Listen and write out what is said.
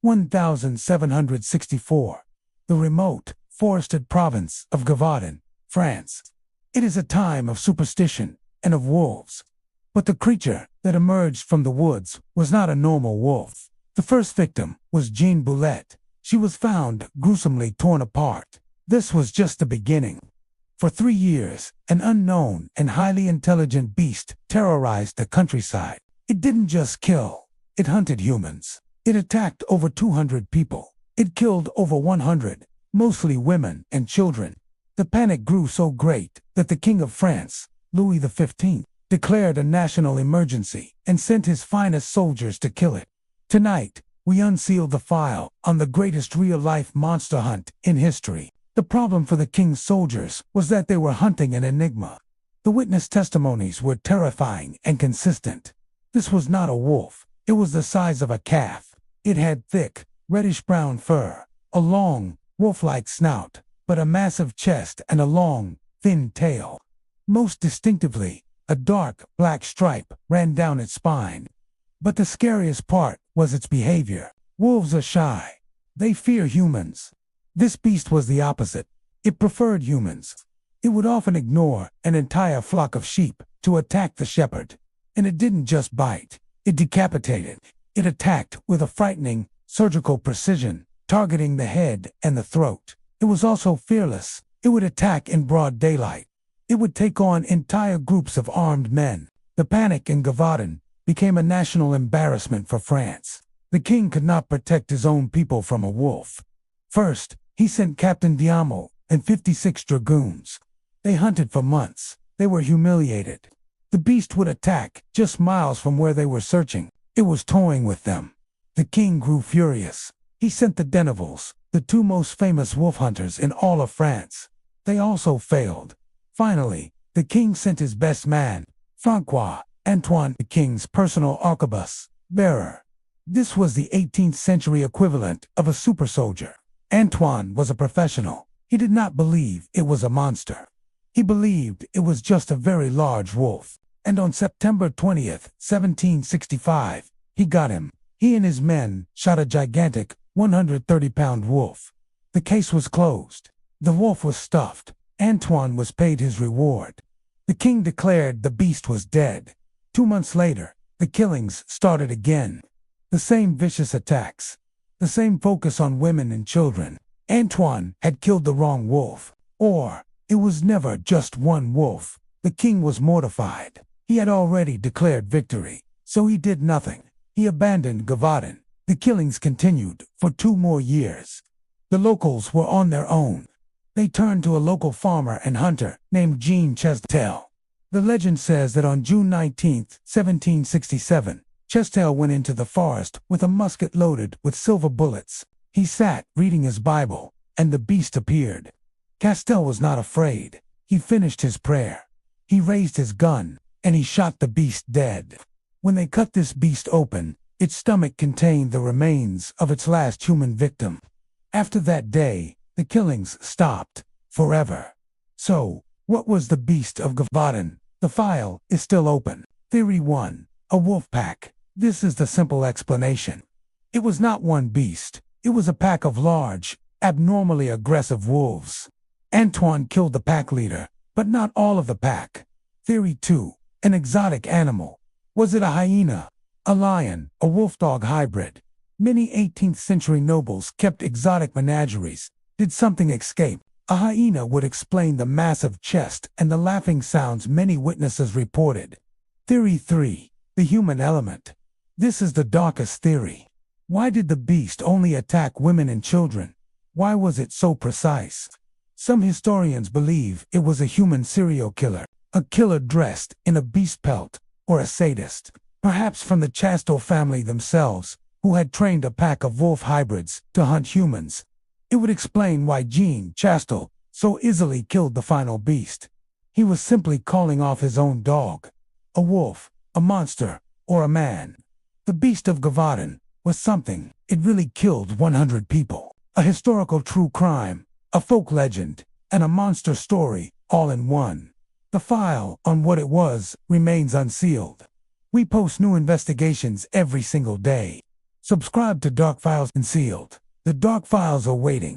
1764. The remote, forested province of Gévaudan, France. It is a time of superstition and of wolves. But the creature that emerged from the woods was not a normal wolf. The first victim was Jean Boulette. She was found gruesomely torn apart. This was just the beginning. For 3 years, an unknown and highly intelligent beast terrorized the countryside. It didn't just kill, it hunted humans. It attacked over 200 people. It killed over 100, mostly women and children. The panic grew so great that the King of France, Louis XV, declared a national emergency and sent his finest soldiers to kill it. Tonight, we unseal the file on the greatest real-life monster hunt in history. The problem for the king's soldiers was that they were hunting an enigma. The witness testimonies were terrifying and consistent. This was not a wolf. It was the size of a calf. It had thick, reddish-brown fur, a long, wolf-like snout, but a massive chest and a long, thin tail. Most distinctively, a dark, black stripe ran down its spine. But the scariest part was its behavior. Wolves are shy. They fear humans. This beast was the opposite. It preferred humans. It would often ignore an entire flock of sheep to attack the shepherd. And it didn't just bite. It decapitated. It attacked with a frightening, surgical precision, targeting the head and the throat. It was also fearless. It would attack in broad daylight. It would take on entire groups of armed men. The panic in Gévaudan became a national embarrassment for France. The king could not protect his own people from a wolf. First, he sent Captain Diamo and 56 dragoons. They hunted for months. They were humiliated. The beast would attack just miles from where they were searching. It was toying with them. The king grew furious. He sent the Denevals, the 2 most famous wolf hunters in all of France. They also failed. Finally, the king sent his best man, Francois Antoine, the king's personal arquebus bearer. This was the 18th century equivalent of a super soldier. Antoine was a professional. He did not believe it was a monster. He believed it was just a very large wolf. And on September 20th, 1765, he got him. He and his men shot a gigantic 130-pound wolf. The case was closed. The wolf was stuffed. Antoine was paid his reward. The king declared the beast was dead. 2 months later, the killings started again. The same vicious attacks. The same focus on women and children. Antoine had killed the wrong wolf. Or, it was never just one wolf. The king was mortified. He had already declared victory, so he did nothing. He abandoned Gévaudan. The killings continued for 2 more years. The locals were on their own. They turned to a local farmer and hunter named Jean Chastel. The legend says that on June 19, 1767, Chastel went into the forest with a musket loaded with silver bullets. He sat reading his Bible, and the beast appeared. Chastel was not afraid. He finished his prayer. He raised his gun, and he shot the beast dead. When they cut this beast open, its stomach contained the remains of its last human victim. After that day, the killings stopped forever. So, what was the beast of Gévaudan? The file is still open. Theory 1. A wolf pack. This is the simple explanation. It was not one beast. It was a pack of large, abnormally aggressive wolves. Antoine killed the pack leader, but not all of the pack. Theory 2. An exotic animal. Was it a hyena, a lion, a wolf-dog hybrid? Many 18th century nobles kept exotic menageries. Did something escape? A hyena would explain the massive chest and the laughing sounds many witnesses reported. Theory 3. The human element. This is the darkest theory. Why did the beast only attack women and children? Why was it so precise? Some historians believe it was a human serial killer, a killer dressed in a beast pelt, or a sadist, perhaps from the Chastel family themselves, who had trained a pack of wolf hybrids to hunt humans. It would explain why Jean Chastel so easily killed the final beast. He was simply calling off his own dog. A wolf, a monster, or a man. The beast of Gévaudan was something. It really killed 100 people. A historical true crime, a folk legend, and a monster story, all in one. The file on what it was remains unsealed. We post new investigations every single day. Subscribe to Dark Files Unsealed. The Dark Files are waiting.